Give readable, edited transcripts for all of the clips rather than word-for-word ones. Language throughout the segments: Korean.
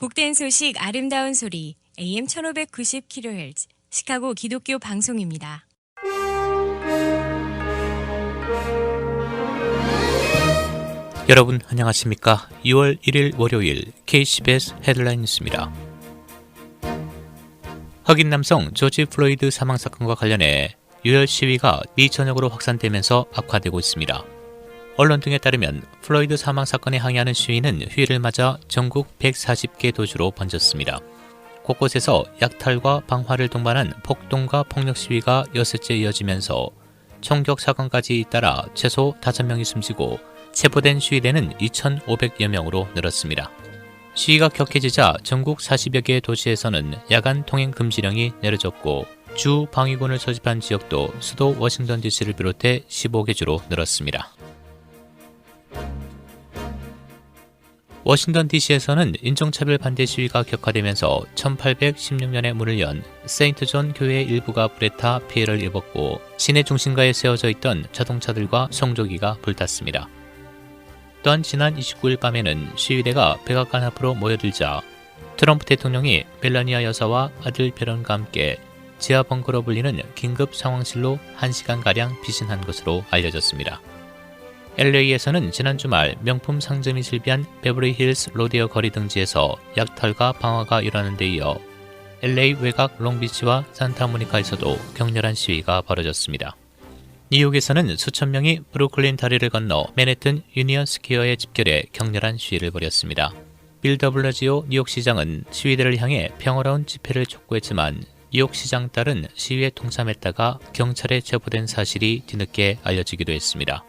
복된 소식 아름다운 소리 AM 1590kHz 시카고 기독교 방송입니다. 여러분 안녕하십니까? 2월 1일 월요일 KCBS 헤드라인 뉴스입니다. 흑인 남성 조지 플로이드 사망 사건과 관련해 유혈 시위가 미 전역으로 확산되면서 악화되고 있습니다. 언론 등에 따르면 플로이드 사망 사건에 항의하는 시위는 휴일을 맞아 전국 140개 도주로 번졌습니다. 곳곳에서 약탈과 방화를 동반한 폭동과 폭력 시위가 여섯째 이어지면서 총격 사건까지 잇따라 최소 5명이 숨지고 체포된 시위대는 2,500여 명으로 늘었습니다. 시위가 격해지자 전국 40여 개의 도시에서는 야간 통행 금지령이 내려졌고 주 방위군을 소집한 지역도 수도 워싱턴 DC를 비롯해 15개 주로 늘었습니다. 워싱턴 DC에서는 인종차별 반대 시위가 격화되면서 1816년에 문을 연 세인트 존 교회의 일부가 불에 타 피해를 입었고 시내 중심가에 세워져 있던 자동차들과 성조기가 불탔습니다. 또한 지난 29일 밤에는 시위대가 백악관 앞으로 모여들자 트럼프 대통령이 멜라니아 여사와 아들 벨런과 함께 지하 벙커로 불리는 긴급 상황실로 1시간가량 피신한 것으로 알려졌습니다. LA에서는 지난 주말 명품 상점이 실비한 베버리 힐스 로데오 거리 등지에서 약탈과 방화가 일어나는 데 이어 LA 외곽 롱비치와 산타모니카에서도 격렬한 시위가 벌어졌습니다. 뉴욕에서는 수천 명이 브루클린 다리를 건너 맨해튼 유니언 스퀘어에 집결해 격렬한 시위를 벌였습니다. 빌 더블러지오 뉴욕시장은 시위대를 향해 평화로운 집회를 촉구했지만 뉴욕시장 딸은 시위에 동참했다가 경찰에 체포된 사실이 뒤늦게 알려지기도 했습니다.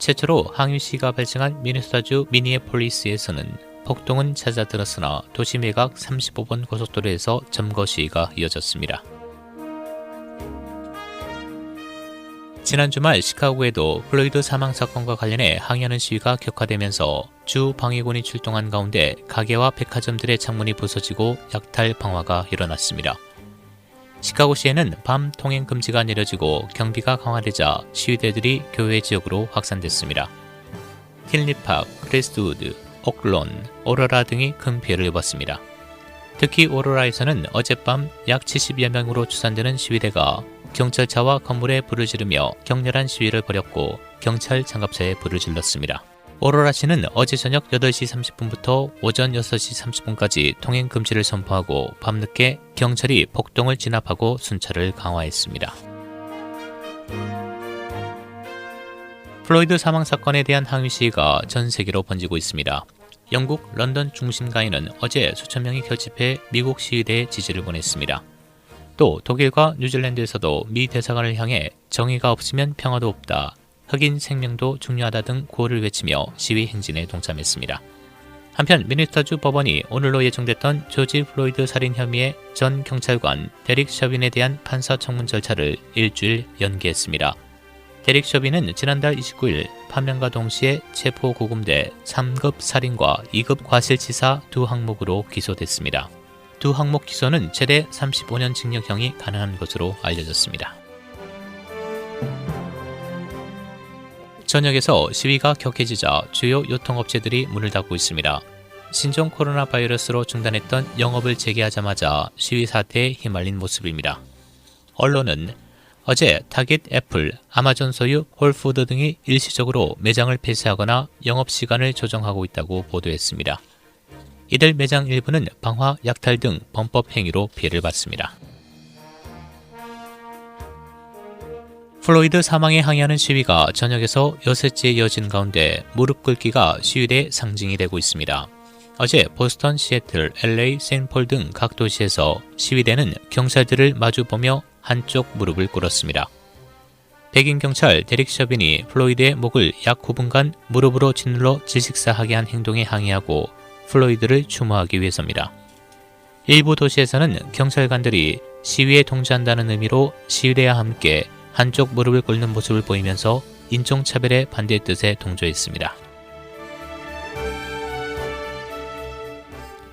최초로 항의 시위가 발생한 미네소타주 미니애폴리스에서는 폭동은 잦아들었으나 도시 외곽 35번 고속도로에서 점거 시위가 이어졌습니다. 지난 주말 시카고에도 플로이드 사망 사건과 관련해 항의하는 시위가 격화되면서 주 방위군이 출동한 가운데 가게와 백화점들의 창문이 부서지고 약탈 방화가 일어났습니다. 시카고시에는 밤 통행 금지가 내려지고 경비가 강화되자 시위대들이 교외 지역으로 확산됐습니다. 틴리팍, 크레스트우드, 오클론, 오로라 등이 큰 피해를 입었습니다. 특히 오로라에서는 어젯밤 약 70여 명으로 추산되는 시위대가 경찰차와 건물에 불을 지르며 격렬한 시위를 벌였고 경찰 장갑차에 불을 질렀습니다. 오로라시는 어제 저녁 8시 30분부터 오전 6시 30분까지 통행 금지를 선포하고 밤늦게 경찰이 폭동을 진압하고 순찰을 강화했습니다. 플로이드 사망 사건에 대한 항의 시위가 전 세계로 번지고 있습니다. 영국 런던 중심가에는 어제 수천 명이 결집해 미국 시위대에 지지를 보냈습니다. 또 독일과 뉴질랜드에서도 미 대사관을 향해 정의가 없으면 평화도 없다, 흑인 생명도 중요하다 등 구호를 외치며 시위 행진에 동참했습니다. 한편 미네소타주 법원이 오늘로 예정됐던 조지 플로이드 살인 혐의의 전 경찰관 데릭 셔빈에 대한 판사 청문 절차를 일주일 연기했습니다. 데릭 셔빈은 지난달 29일 판명과 동시에 체포 구금돼 3급 살인과 2급 과실치사 두 항목으로 기소됐습니다. 두 항목 기소는 최대 35년 징역형이 가능한 것으로 알려졌습니다. 전역에서 시위가 격해지자 주요 유통업체들이 문을 닫고 있습니다. 신종 코로나 바이러스로 중단했던 영업을 재개하자마자 시위 사태에 휘말린 모습입니다. 언론은 어제 타깃, 애플, 아마존 소유 홀푸드 등이 일시적으로 매장을 폐쇄하거나 영업시간을 조정하고 있다고 보도했습니다. 이들 매장 일부는 방화, 약탈 등 범법 행위로 피해를 받습니다. 플로이드 사망에 항의하는 시위가 전역에서 여섯째 이어진 가운데 무릎 꿇기가 시위대의 상징이 되고 있습니다. 어제 보스턴, 시애틀, LA, 세인트폴 등 각 도시에서 시위대는 경찰들을 마주보며 한쪽 무릎을 꿇었습니다. 백인 경찰 데릭 셔빈이 플로이드의 목을 약 9분간 무릎으로 짓눌러 질식사하게 한 행동에 항의하고 플로이드를 추모하기 위해서입니다. 일부 도시에서는 경찰관들이 시위에 동조한다는 의미로 시위대와 함께 한쪽 무릎을 꿇는 모습을 보이면서 인종차별에 반대의 뜻에 동조했습니다.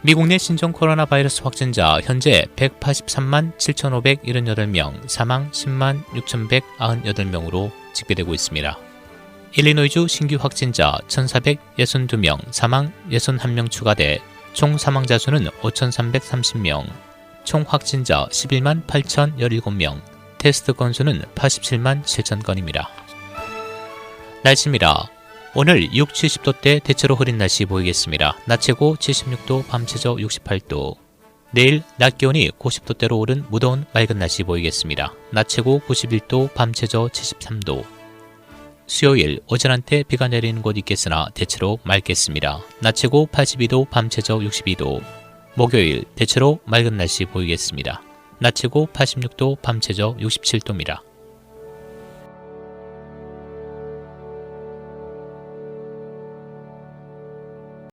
미국 내 신종 코로나 바이러스 확진자 현재 183만 7,578명, 사망 10만 6,198명으로 집계되고 있습니다. 일리노이주 신규 확진자 1,462명, 사망 61명 추가돼 총 사망자 수는 5,330명, 총 확진자 11만 8,017명, 테스트 건수는 87만 7천 건입니다. 날씨입니다. 오늘 6, 70도대 대체로 흐린 날씨 보이겠습니다. 낮 최고 76도, 밤 최저 68도. 내일 낮 기온이 90도대로 오른 무더운 맑은 날씨 보이겠습니다. 낮 최고 91도, 밤 최저 73도. 수요일 오전 한때 비가 내리는 곳 있겠으나 대체로 맑겠습니다. 낮 최고 82도, 밤 최저 62도. 목요일 대체로 맑은 날씨 보이겠습니다. 낮 최고 86도, 밤 최저 67도입니다.